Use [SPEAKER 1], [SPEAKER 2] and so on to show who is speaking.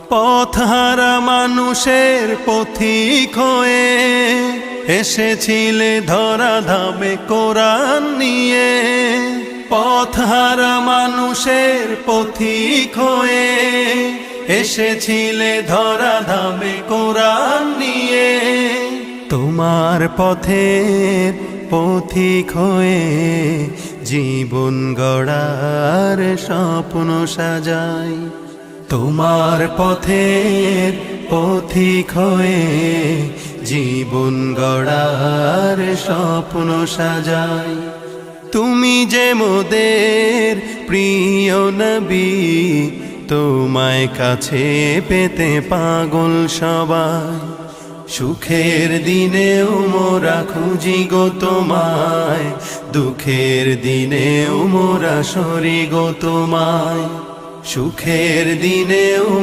[SPEAKER 1] পথহারা মানুষের পথিক হয়ে এসেছিলে ধরা ধামে কোরআন নিয়ে। পথহারা মানুষের পথিক হয়ে এসেছিলে ধরা ধামে কোরআন নিয়ে। তোমার পথের পথিক হয়ে জীবন গড়ার স্বপ্ন সাজাই। তোমার পথের পথিক হয়ে জীবন গড়ার স্বপ্ন সাজাই। তুমি যে মোদের প্রিয় নবী, তোমায় কাছে পেতে পাগল সবাই। সুখের দিনেও মোরা খুঁজি গো তোমায়, দুঃখের দিনেও মোরা সরি গো তোমায়। সুখের দিনেও